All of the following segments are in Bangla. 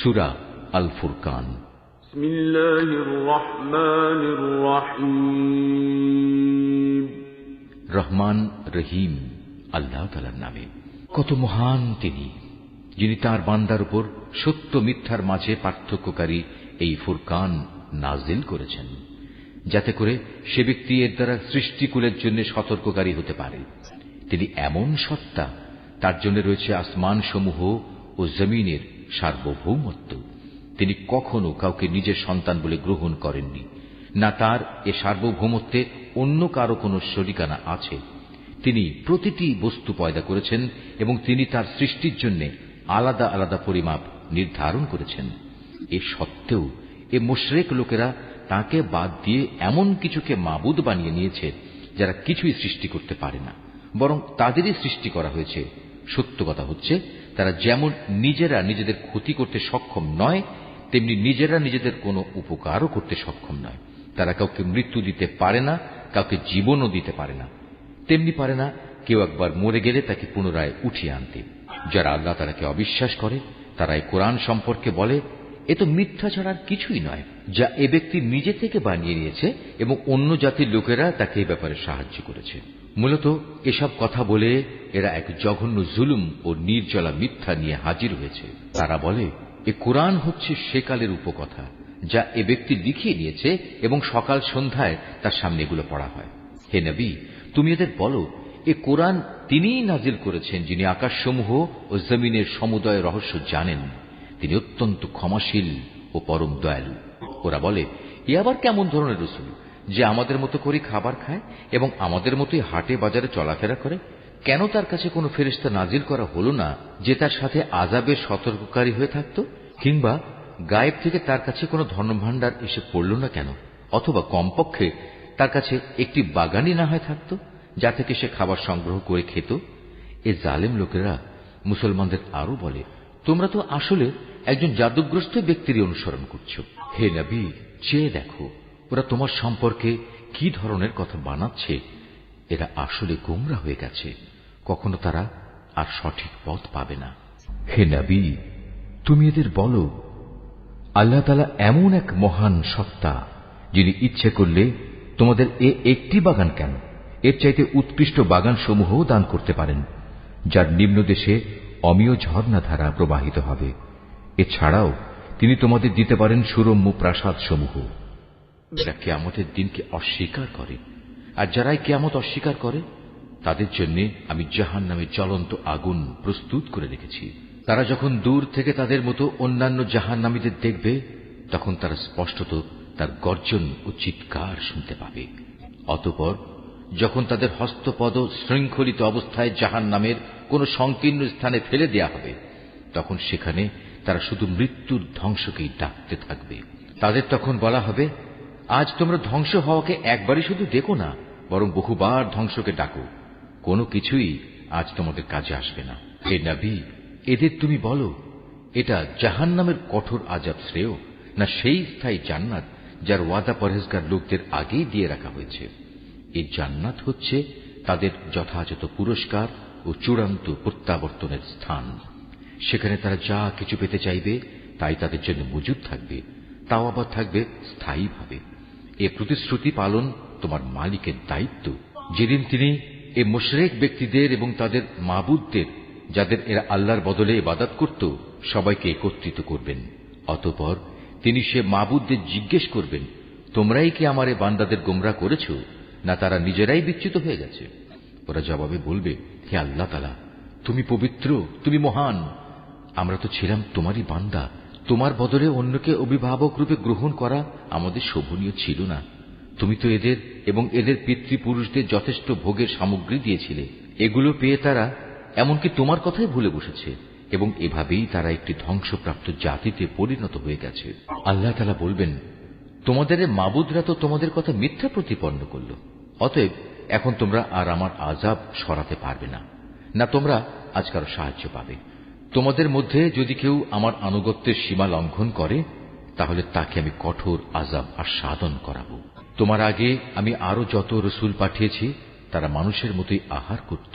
সূরা আল ফুরকান। বিসমিল্লাহির রহমানির রহিম। রহমান রহিম আল্লাহ তাআলার নামে। কত মহান তিনি, যিনি তার বান্দার উপর সত্য মিথ্যার মাঝে পার্থক্যকারী এই ফুরকান নাজিল করেছেন, যাতে করে সে ব্যক্তি এর দ্বারা সৃষ্টিকুলের জন্য সতর্ককারী হতে পারে। তিনি এমন সত্তা, তার জন্য রয়েছে আসমান সমূহ ও জমিনের সার্বভৌমত্ব। তিনি কখনো কাউকে নিজের সন্তান বলে গ্রহণ করেননি, না তার এ সার্বভৌমত্বে অন্য কারো কোনো শরিকানা আছে। তিনি প্রতিটি বস্তু পয়দা করেছেন এবং তিনি তার সৃষ্টির জন্য আলাদা আলাদা পরিমাপ নির্ধারণ করেছেন। এ সত্ত্বেও এ মুশরিক লোকেরা তাকে বাদ দিয়ে এমন কিছুকে মাবুদ বানিয়ে নিয়েছে যারা কিছুই সৃষ্টি করতে পারে না, বরং তাদেরই সৃষ্টি করা হয়েছে। সত্য কথা হচ্ছে, তারা যেমন নিজেরা নিজেদের ক্ষতি করতে সক্ষম নয়, তেমনি নিজেরা নিজেদের কোনো উপকারও করতে সক্ষম নয়। তারা কাউকে মৃত্যু দিতে পারে না, কাউকে জীবনও দিতে পারে না। তেমনি পারে না কেউ একবার মরে গেলে তাকে পুনরায় উঠিয়ে আনতে। যারা আল্লাহ তাআলাকে অবিশ্বাস করে, তারা এই কোরআন সম্পর্কে বলে, এ তো মিথ্যা ছাড়া কিছুই নয়, যা এ ব্যক্তি নিজে থেকে বানিয়ে নিয়েছে এবং অন্য জাতির লোকেরা তাকে এ ব্যাপারে সাহায্য করেছে। মূলত এসব কথা বলে এরা এক জঘন্য জুলুম ও নির্জলা মিথ্যা নিয়ে হাজির হয়েছে। তারা বলে, এ কোরআন হচ্ছে সেকালের উপকথা, যা এ ব্যক্তি লিখিয়ে নিয়েছে এবং সকাল সন্ধ্যায় তার সামনে এগুলো পড়া হয়। হে নবী, তুমি এদের বলো, এ কোরআন তিনিই নাজিল করেছেন, যিনি আকাশসমূহ ও জমিনের সমুদয় রহস্য জানেন। তিনি অত্যন্ত ক্ষমাশীল ও পরম দয়ালু। ওরা বলে, এ আবার কেমন ধরনের রাসূল যে আমাদের মতো করে খাবার খায় এবং আমাদের মতোই হাটে বাজারে চলাফেরা করে? কেন তার কাছে কোনো ফেরেশতা নাজিল করা হলো না, যে তার সাথে আযাবের সতর্ককারী হয়ে থাকত? কিংবা গায়েব থেকে তার কাছে কোনো ধনভাণ্ডার এসে পড়ল না কেন? অথবা কমপক্ষে তার কাছে একটি বাগানই না হয় থাকত, যা থেকে সে খাবার সংগ্রহ করে খেত? এ জালেম লোকেরা মুসলমানদের আরো বলে, তোমরা তো আসলে একজন জাদুগ্রস্ত ব্যক্তির অনুসরণ করছো। হে নবী, চেয়ে দেখো ওরা তোমার সম্পর্কে কি ধরনের কথা বানাচ্ছে। এরা আসলে গোমরা হয়ে গেছে, কখনো তারা আর সঠিক পথ পাবে না। হে নবী, তুমি এদের বলো, আল্লাহ তাআলা এমন এক মহান সত্তা, যিনি ইচ্ছে করলে তোমাদের একটি বাগান কেন, এর চাইতে উৎকৃষ্ট বাগান সমূহও দান করতে পারেন, যার নিম্নদেশে অমীয় ঝর্ণাধারা প্রবাহিত হবে। এছাড়াও তিনি তোমাদের দিতে পারেন সুরম্য প্রাসাদ সমূহ। যারা কিয়ামতের দিনকে অস্বীকার করে, আর যারাই কিয়ামত অস্বীকার করে, তাদের জন্য আমি জাহান্নামের জ্বলন্ত আগুন প্রস্তুত করে রেখেছি। তারা যখন দূর থেকে তাদের মতো অন্যান্য জাহান্নামীদের দেখবে, তখন তারা স্পষ্টত তার গর্জন ও চিৎকার শুনতে পাবে। অতঃপর যখন তাদের হস্তপদ শৃঙ্খলিত অবস্থায় জাহান্নামের কোন সংকীর্ণ স্থানে ফেলে দেয়া হবে, তখন সেখানে তারা শুধু মৃত্যুর ধ্বংসকেই ডাকতে থাকবে। তাদের তখন বলা হবে, আজ তোমরা ধ্বংস হওয়াকে একবারই শুধু দেখো না, বরং বহুবার ধ্বংসকে ডাকো। কোনো কিছুই আজ তোমাদের কাজে আসবে না। হে নবী, এদের তুমি বলো, এটা জাহান্নামের কঠোর আযাব শ্রেয়, না সেই স্থায়ী জান্নাত যার ওয়াদা পরহেজগার লোকদের আগেই দিয়ে রাখা হয়েছে? এই জান্নাত হচ্ছে তাদের যথাযথ পুরস্কার ও চূড়ান্ত প্রত্যাবর্তনের স্থান। সেখানে তারা যা কিছু পেতে চাইবে তাই তাদের জন্য মজুদ থাকবে, তাও আবার থাকবে স্থায়ীভাবে। এ প্রতিশ্রুতি পালন তোমার মালিকের দায়িত্ব, যেদিন তিনি এ মুশরিক ব্যক্তিদের এবং তাদের মাবুদদের, যাদের এরা আল্লাহর বদলে ইবাদত করত, সবাইকে একত্রিত করবেন। অতঃপর তিনি সে মাবুদদের জিজ্ঞেস করবেন, তোমরাই কি আমার এ বান্দাদের গোমরা করেছ, না তারা নিজেরাই বিচ্যুত হয়ে গেছে? ওরা জবাবে বলবে, হে আল্লাহ তাআলা, তুমি পবিত্র, তুমি মহান। আমরা তো ছিলাম তোমারই বান্দা, তোমার বদলে অন্যকে অভিভাবক রূপে গ্রহণ করা আমাদের শোভনীয় ছিল না। তুমি তো এদের এবং এদের পিতৃপুরুষদের যথেষ্ট ভোগের সামগ্রী দিয়েছিলে। এগুলো পেয়ে তারা এমনকি তোমার কথাই ভুলে বসেছে এবং এভাবেই তারা একটি ধ্বংসপ্রাপ্ত জাতিতে পরিণত হয়ে গেছে। আল্লাহ তাআলা বলবেন, তোমাদের মাবুদরা তো তোমাদের কথা মিথ্যা প্রতিপন্ন করল, অতএব এখন তোমরা আর আমার আযাব সরাতে পারবে না, না তোমরা আজ কারো সাহায্য পাবে। তোমাদের মধ্যে যদি কেউ আমার আনুগত্যের সীমা লঙ্ঘন করে, তাহলে তাকে আমি কঠোর আযাব আস্বাদন করাবো। তোমার আগে আমি আরো যত রাসূল পাঠিয়েছি, তারা মানুষের মতোই আহার করত,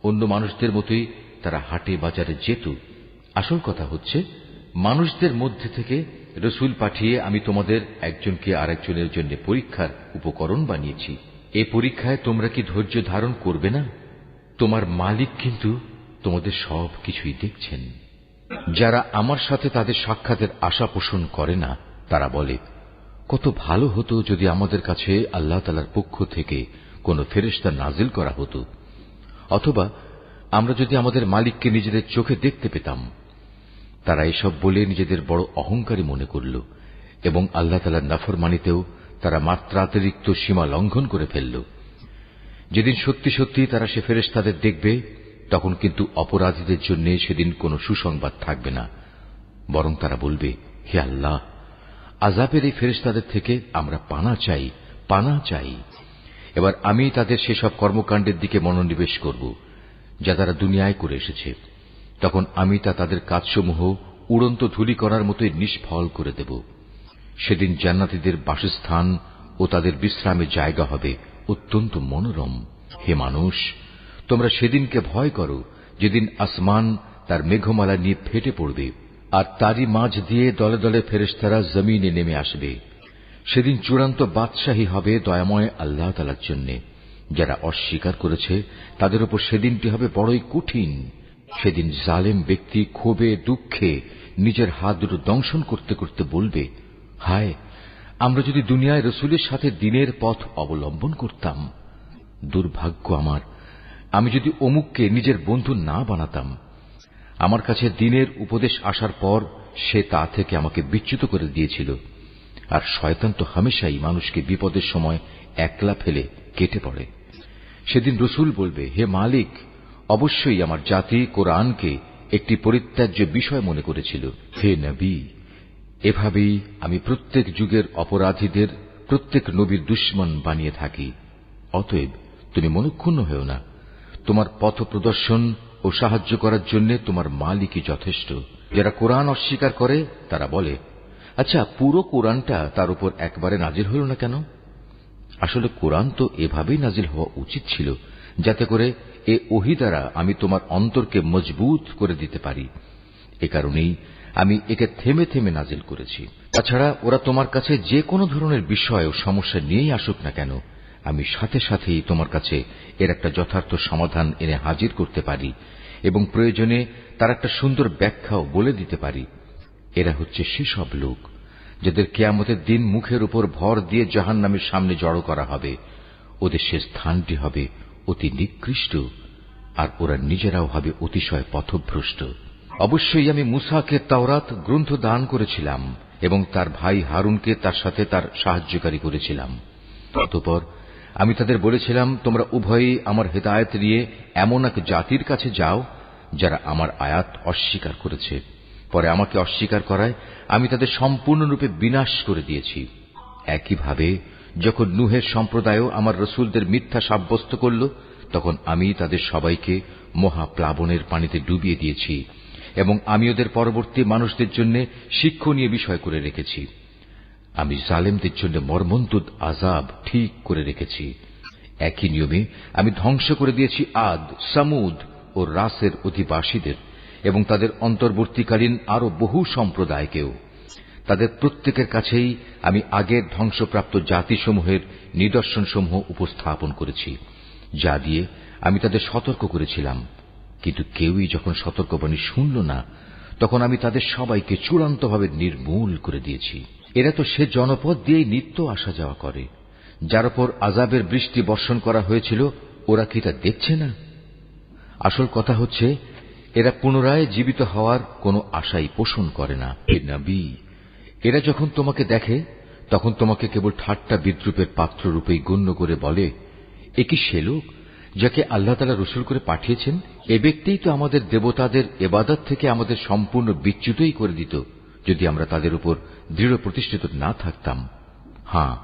অন্য মানুষদের মতোই তারা হাটে বাজারে যেত। আসল কথা হচ্ছে, মানুষদের মধ্যে থেকে রসুল পাঠিয়ে আমি তোমাদের একজনকে আরেকজনের জন্য পরীক্ষার উপকরণ বানিয়েছি। এ পরীক্ষায় তোমরা কি ধৈর্য ধারণ করবে না? তোমার মালিক কিন্তু তোমাদের সব কিছুই দেখছেন। যারা আমার সাথে তাদের সাক্ষাতের আশা পোষণ করে না, তারা বলে, কত ভালো হতো যদি আমাদের কাছে আল্লাহ তাআলার পক্ষ থেকে কোনো ফেরেশতা নাজিল করা হতো, অথবা আমরা যদি আমাদের মালিককে নিজেদের চোখে দেখতে পেতাম। তারা এসব বলে নিজেদের বড় অহংকারী মনে করল এবং আল্লাহ তাআলার নাফরমানিতেও তারা মাত্রাতিরিক্ত সীমা লঙ্ঘন করে ফেলল। যেদিন সত্যি সত্যি তারা সে ফেরেশতাদের দেখবে, তখন কিন্তু অপরাধীদের জন্য সেদিন কোনো সুসংবাদ থাকবে না, বরং তারা বলবে, হে আল্লাহ, আযাবের এই ফেরেশতাদের থেকে আমরা পানা চাই, পানা চাই। এবার আমি তাদের সেসব কর্মকাণ্ডের দিকে মনোনিবেশ করব যা তারা দুনিয়ায় করে এসেছে। তখন আমি তাদের কাজসমূহ উড়ন্ত ধূলি করার মতোই নিষ্ফল করে দেব। সেদিন জান্নাতীদের বাসস্থান ও তাদের বিশ্রামের জায়গা হবে অত্যন্ত মনোরম। হে মানুষ, তোমরা সেদিনকে ভয় করো যেদিন আসমান তার মেঘমালা নিয়ে ফেটে পড়বে, আর তারই মাঝ দিয়ে দলে দলে ফেরেশতারা জমিনে নেমে আসবে। সেদিন চূড়ান্ত বাদশাহী হবে দয়াময় আল্লাহ তাআলার জন্য। যারা অস্বীকার করেছে তাদের উপর সেদিনটি হবে বড়ই কঠিন। সেদিন জালেম ব্যক্তি ক্ষোভে দুঃখে নিজের হাত দুটো দংশন করতে করতে বলবে, হায়, আমরা যদি দুনিয়ায় রসুলের সাথে দিনের পথ অবলম্বন করতাম। দুর্ভাগ্য আমার, আমি যদি অমুককে নিজের বন্ধু না বানাতাম। আমার কাছে দিনের উপদেশ আসার পর সে তা থেকে আমাকে বিচ্যুত করে দিয়েছিল। আর শয়তান তো হামেশাই মানুষকে বিপদের সময় একলা ফেলে কেটে পড়ে। সেদিন রসুল বলবে, হে মালিক, অবশ্যই আমার জাতি কোরআনকে একটি পরিত্যাজ্য বিষয় মনে করেছিল। হে নবী, এভাবেই আমি প্রত্যেক যুগের অপরাধীদের প্রত্যেক নবীর দুশমন বানিয়ে থাকি। অতএব তুমি মনক্ষুণ্ণ হও না। তোমার পথ প্রদর্শন ও সাহায্য করার জন্য তোমার মালিকই যথেষ্ট। যারা কোরআন অস্বীকার করে তারা বলে, আচ্ছা, পুরো কোরআনটা তার উপর একবারে নাজিল হল না কেন? আসলে কোরআন তো এভাবেই নাজিল হওয়া উচিত ছিল, যাতে করে এ ওহী দ্বারা আমি তোমার অন্তরকে মজবুত করে দিতে পারি। এ কারণেই আমি একে থেমে থেমে নাজিল করেছি। তাছাড়া ওরা তোমার কাছে যে কোনো ধরনের বিষয় ও সমস্যা নিয়েই আসুক না কেন, আমি সাথে সাথেই তোমার কাছে এর একটা যথার্থ সমাধান এনে হাজির করতে পারি এবং প্রয়োজনে তার একটা সুন্দর ব্যাখ্যাও বলে দিতে পারি। এরা হচ্ছে সেসব লোক যাদের কিয়ামতের দিন মুখের উপর ভর দিয়ে জাহান্নামের সামনে জড়ো করা হবে। ওদের সে স্থানটি হবে অতি নিকৃষ্ট, আর ওরা নিজেরাও হবে অতিশয় পথভ্রষ্ট। অবশ্যই আমি মূসাকে তাওরাত গ্রন্থ দান করেছিলাম এবং তার ভাই হারুনকে তার সাথে তার সাহায্যকারী করেছিলাম। অতঃপর আমি তাদের বলেছিলাম, তোমরা উভয়েই আমার হেদায়েত নিয়ে এমন এক জাতির কাছে যাও যারা আমার আয়াত অস্বীকার করেছে। পরে আমাকে অস্বীকার করায় আমি তাদের সম্পূর্ণরূপে বিনাশ করে দিয়েছি। একইভাবে যখন নূহের সম্প্রদায়ও আমার রসুলদের মিথ্যা সাব্যস্ত করল, তখন আমি তাদের সবাইকে মহাপ্লাবনের পানিতে ডুবিয়ে দিয়েছি এবং আমি ওদের পরবর্তী মানুষদের জন্য শিক্ষণীয় বিষয় করে রেখেছি। আমি জালেমদের জন্য মর্মন্তুদ আযাব ঠিক করে রেখেছি। একই নিয়মে আমি ধ্বংস করে দিয়েছি আদ, সামুদ ও রাসের অধিবাসীদের এবং তাদের অন্তর্বর্তীকালীন আরো বহু সম্প্রদায়কেও। তাদের প্রত্যেকের কাছেই আমি আগের ধ্বংসপ্রাপ্ত জাতিসমূহের নিদর্শনসমূহ উপস্থাপন করেছি, যা দিয়ে আমি তাদের সতর্ক করেছিলাম। কিন্তু কেউই যখন সতর্কবাণী শুনল না, তখন আমি তাদের সবাইকে চূড়ান্তভাবে নির্মূল করে দিয়েছি। এরা তো সে জনপদ দিয়েই নিত্য আসা যাওয়া করে, যার উপর আযাবের বৃষ্টি বর্ষণ করা হয়েছিল। ওরা কি তা দেখছে না? আসল কথা হচ্ছে, এরা পুনরায় জীবিত হওয়ার কোনো আশাই পোষণ করে না। হে নবী, এরা যখন তোমাকে দেখে তখন তোমাকে কেবল ঠাট্টা বিদ্রুপের পাত্ররূপেই গণ্য করে বলে, এ কি সে লোক যাকে আল্লাহ তাআলা রসুল করে পাঠিয়েছেন? এ ব্যক্তিই তো আমাদের দেবতাদের ইবাদত থেকে আমাদের সম্পূর্ণ বিচ্যুতই করে দিত যদি আমরা তাদের উপর দৃঢ় প্রতিষ্ঠিত না থাকতাম। হ্যাঁ,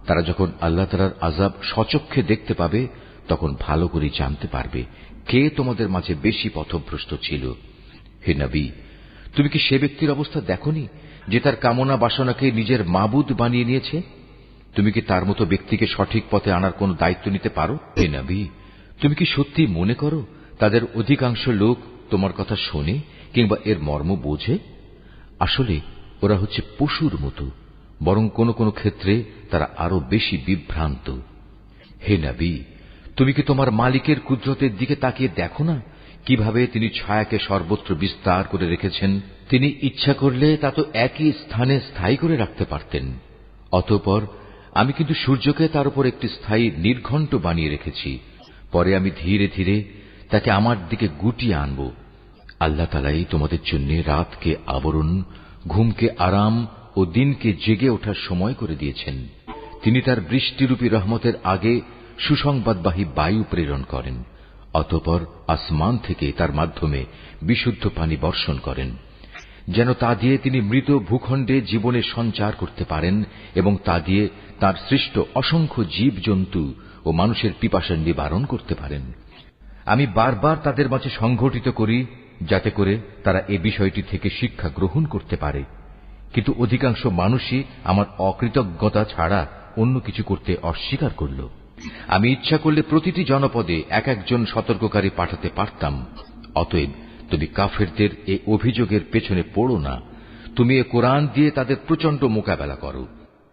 তারা যখন আল্লাহ তাআলার আযাব স্বচক্ষে দেখতে পাবে, তখন ভালো করে জানতে পারবে কে তোমাদের মাঝে বেশি পথভ্রষ্ট ছিল। হে নবী, তুমি কি সে ব্যক্তির অবস্থা দেখোনি যে তার কামনা বাসনাকে নিজের মাবুদ বানিয়ে নিয়েছে? তুমি কি তার মতো ব্যক্তিকে সঠিক পথে আনার কোন দায়িত্ব নিতে পারো? হে নবী, তুমি কি সত্যি মনে করো তাদের অধিকাংশ লোক তোমার কথা শোনে কিংবা এর মর্ম বোঝে? আসলে ওরা হচ্ছে পশুর মতো, বরং কোনো কোনো ক্ষেত্রে তারা আরো বেশি বিভ্রান্ত। হে নবী, তুমি কি তোমার মালিকের কুদরতের দিকে তাকিয়ে দেখো না, কিভাবে তিনি ছায়াকে সর্বত্র বিস্তার করে রেখেছেন? তিনি ইচ্ছা করলে তা তো একই স্থানে স্থায়ী করে রাখতে পারতেন। অতঃপর আমি কিন্তু সূর্যকে তার উপর একটি স্থায়ী নির্ঘণ্ট বানিয়ে রেখেছি। পরে আমি ধীরে ধীরে তাকে আমার দিকে গুটিয়ে আনব। আল্লাহ তাআলাই তোমাদের জন্য রাতকে আবরণ, ঘুমকে আরাম ও দিনকে জেগে ওঠার সময় করে দিয়েছেন। তিনি তার বৃষ্টিরূপী রহমতের আগে সুসংবাদবাহী বায়ু প্রেরণ করেন, অতঃপর আসমান থেকে তার মাধ্যমে বিশুদ্ধ পানি বর্ষণ করেন, যেন তা দিয়ে তিনি মৃত ভূখণ্ডে জীবনের সঞ্চার করতে পারেন এবং তা দিয়ে তার সৃষ্ট অসংখ্য জীবজন্তু ও মানুষের পিপাসার নিবারণ করতে পারেন। আমি বারবার তাদের মাঝে সংঘটিত করি যাতে করে তারা এ বিষয়টি থেকে শিক্ষা গ্রহণ করতে পারে, কিন্তু অধিকাংশ মানুষই আমার অকৃতজ্ঞতা ছাড়া অন্য কিছু করতে অস্বীকার করল। আমি ইচ্ছা করলে প্রতিটি জনপদে এক একজন সতর্ককারী পাঠাতে পারতাম। অতএব তুমি কাফেরদের এ অভিযোগের পেছনে পড়ো না, তুমি এ কোরআন দিয়ে তাদের প্রচন্ড মোকাবেলা করো।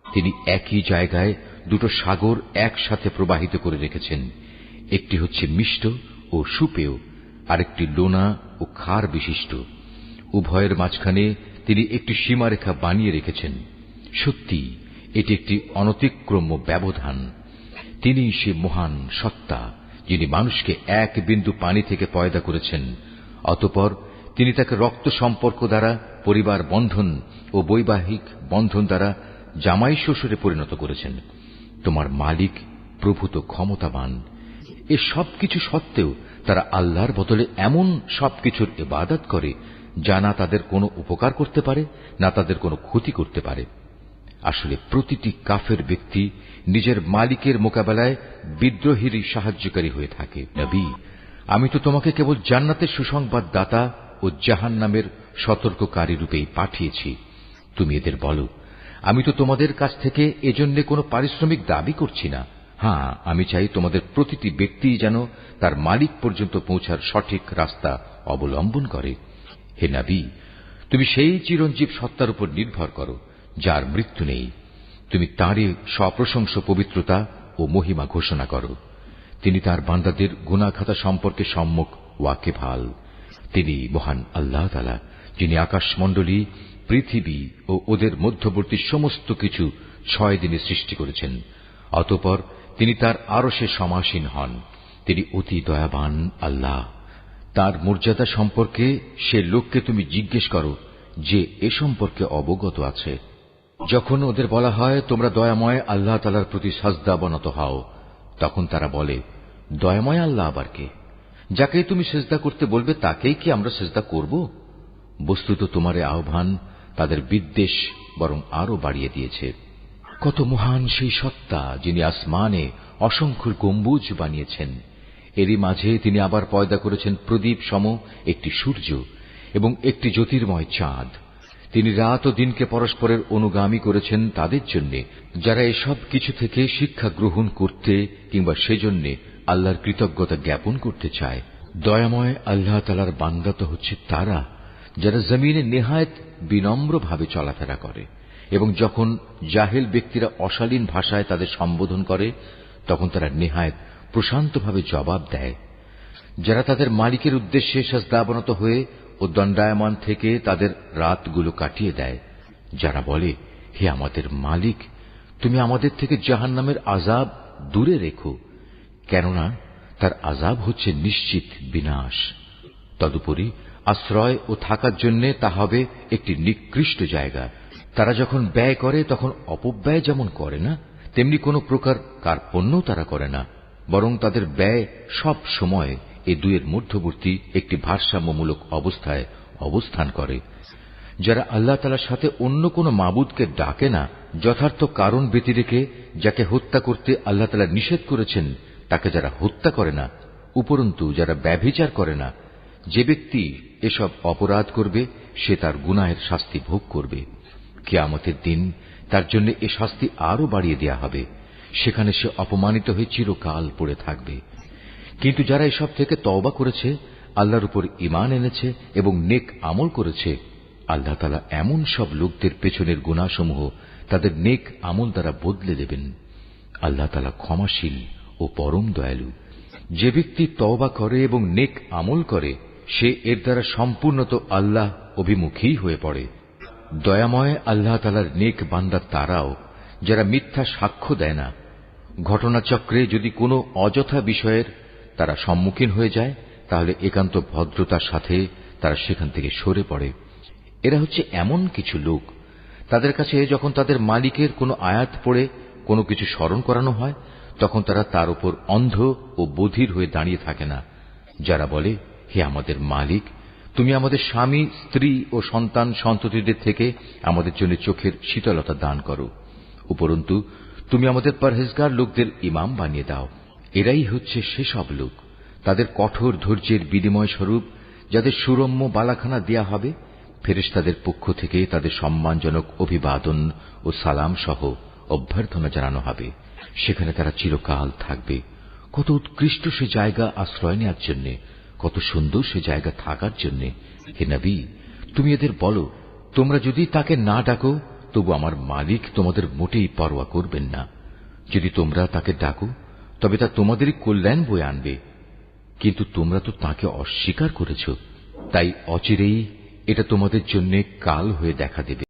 তিনি একই জায়গায় দুটো সাগর একসাথে প্রবাহিত করে রেখেছেন, একটি হচ্ছে মিষ্ট ও সুপেয়, আরেকটি লোনা ও ক্ষার বিশিষ্ট। উভয়ের মাঝখানে তিনি একটি সীমারেখা বানিয়ে রেখেছেন। সত্যি এটি একটি অনতিক্রম্য ব্যবধান। তিনি সে মহান সত্তা যিনি মানুষকে এক বিন্দু পানি থেকে পয়দা করেছেন, অতঃপর তিনি তাকে রক্ত সম্পর্ক দ্বারা পরিবার বন্ধন ও বৈবাহিক বন্ধন দ্বারা জামাই শ্বশুরে পরিণত করেছেন। তোমার মালিক প্রভূত ক্ষমতাবান। এ সবকিছু সত্ত্বেও তারা আল্লাহর বদলে এমন সবকিছুর ইবাদত করে যা না তাদের কোনো উপকার করতে পারে না তাদের কোনো ক্ষতি করতে পারে। আসলে প্রতিটি কাফের ব্যক্তি নিজের মালিকের মোকাবেলায় বিদ্রোহীরই সাহায্যকারী হয়ে থাকে। নবী, আমি তো তোমাকে কেবল জান্নাতের সুসংবাদ দাতা ও জাহান্নামের সতর্ককারী রূপেই পাঠিয়েছি। তুমি এদের বলো, আমি তো তোমাদের কাছ থেকে এজন্য কোনো পারিশ্রমিক দাবি করছি না। হ্যাঁ, আমি চাই তোমাদের প্রতিটি ব্যক্তি যেন তার মালিক পর্যন্ত পৌঁছার সঠিক রাস্তা অবলম্বন করে। হে নবী, তুমি সেই চিরঞ্জীব সত্তার উপর নির্ভর করো যার মৃত্যু নেই। তুমি তাঁরই সপ্রশংস পবিত্রতা ও মহিমা ঘোষণা করো। তিনি তার বান্দাদের গুনাহখাতা সম্পর্কে সম্যক ওয়াকিবহাল। তিনি মহান আল্লাহ তাআলা, যিনি আকাশমণ্ডলী, পৃথিবী ও ওদের মধ্যবর্তী সমস্ত কিছু 6 দিনে সৃষ্টি করেছেন। অতঃপর তিনি তার আরশে সমাসীন হন। তিনি অতি দয়াবান আল্লাহ। তার মর্যাদা সম্পর্কে সে লোককে তুমি জিজ্ঞেস করো যে এ সম্পর্কে অবগত আছে। যখন ওদের বলা হয় তোমরা দয়াময় আল্লাহ তাআলার প্রতি সাজদা বনত হও, তখন তারা বলে, দয়াময় আল্লাহ আবার কে? যাকে তুমি সিজদা করতে বলবে তাকেই কি আমরা সিজদা করব? বস্তুত তোমার আহ্বান তাদের বিদ্বেষ বরং আরো বাড়িয়ে দিয়েছে। কত মহান সেই সত্তা যিনি আসমানে অসংখ্য গম্বুজ বানিয়েছেন, এরই মাঝে তিনি আবার পয়দা করেছেন প্রদীপ সম একটি সূর্য এবং একটি জ্যোতির্ময় চাঁদ। তিনি রাত ও দিনকে পরস্পরের অনুগামী করেছেন তাদের জন্য যারা এসব কিছু থেকে শিক্ষা গ্রহণ করতে কিংবা সেজন্য আল্লাহর কৃতজ্ঞতা জ্ঞাপন করতে চায়। দয়াময় আল্লাহ তাআলার বান্দা তো হচ্ছে তারা যারা জমিনে নেহায়েত বিনম্রভাবে চলাফেরা করে এবং যখন জাহেল ব্যক্তিরা অশালীন ভাষায় তাদের সম্বোধন করে তখন তারা নেহায়েত প্রশান্তভাবে জবাব দেয়। যারা তাদের মালিকের উদ্দেশ্যে সাজদাবনত হয়ে ও দণ্ডায়মান থেকে তাদের রাতগুলো কাটিয়ে দেয়। যারা বলে, হে আমাদের মালিক, তুমি আমাদের থেকে জাহান্নামের আযাব দূরে রেখো, কেননা তার আযাব হচ্ছে নিশ্চিত বিনাশ। তদুপরি আশ্রয় ও থাকার জন্য তা হবে একটি নিকৃষ্ট জায়গা। তারা যখন ব্যয় করে তখন অপব্যয় যেমন করে না, তেমনি কোনো প্রকার কার্পণ্যও তারা করে না, বরং তাদের ব্যয় সব সময় এ দুয়ের মধ্যবর্তী একটি ভারসাম্যমূলক অবস্থায় অবস্থান করে। যারা আল্লাহ তাআলার সাথে অন্য কোনো মাবুদকে ডাকে না, যথার্থ কারণ ব্যতি রেখে যাকে হত্যা করতে আল্লাহ তাআলা নিষেধ করেছেন তাকে যারা হত্যা করে না, উপরন্তু যারা ব্যভিচার করে না, যে ব্যক্তি এসব অপরাধ করবে সে তার গুনাহের শাস্তি ভোগ করবে। কিয়ামতের দিন তার জন্য এ শাস্তি আরো বাড়িয়ে দেয়া হবে, সেখানে সে অপমানিত হয়ে চিরকাল পড়ে থাকবে। কিন্তু যারা এসব থেকে তওবা করেছে, আল্লাহর উপর ঈমান এনেছে এবং নেক আমল করেছে, আল্লাহ তাআলা এমন সব লোকদের পেছনের গুনাহসমূহ তাদের নেক আমল দ্বারা বদলে দেবেন। আল্লাহ তাআলা ক্ষমাশীল ও পরম দয়ালু। যে ব্যক্তি তওবা করে এবং নেক আমল করে সে এর দ্বারা সম্পূর্ণত আল্লাহ অভিমুখী হয়ে পড়ে। দয়াময় আল্লাহ তাআলার নেক বান্দা তারাও যারা মিথ্যা সাক্ষ্য দেয় না। ঘটনাচক্রে যদি কোনো অযথা বিষয়ের তারা সম্মুখীন হয়ে যায় তাহলে একান্ত ভদ্রতার সাথে তারা সেখান থেকে সরে পড়ে। এরা হচ্ছে এমন কিছু লোক, তাদের কাছে যখন তাদের মালিকের কোনো আয়াত পড়ে কোনো কিছু স্মরণ করানো হয় তখন তারা তার উপর অন্ধ ও বধির হয়ে দাঁড়িয়ে থাকে না। যারা বলে, হে আমাদের মালিক, তুমি আমাদের স্বামী, স্ত্রী ও সন্তান সন্ততিদের থেকে আমাদের জন্য চোখের শীতলতা দান করো, উপরন্তু তুমি আমাদের পরহেজগার লোকদের ইমাম বানিয়ে দাও। এরাই হচ্ছে সেসব লোক, তাদের কঠোর ধৈর্যের বিনিময় স্বরূপ যাদের সুরম্য বালাখানা দেয়া হবে, ফেরেশতাদের পক্ষ থেকে তাদের সম্মানজনক অভিবাদন ও সালাম সহ অভ্যর্থনা জানানো হবে। সেখানে তারা চিরকাল থাকবে। কত উৎকৃষ্ট সে জায়গা আশ্রয় নেওয়ার জন্য, কত সুন্দর সে জায়গা থাকার জন্য। হে নবী, তুমি এদের বলো, তোমরা যদি তাকে না ডাকো তবু আমার মালিক তোমাদের মোটেই পরোয়া করবেন না। যদি তোমরা তাকে ডাকো তবে তা তোমাদেরই কল্যাণ বয়ে আনবে, কিন্তু তোমরা তো তাকে অস্বীকার করেছ, তাই অচিরেই এটা তোমাদের জন্য কাল হয়ে দেখা দেবে।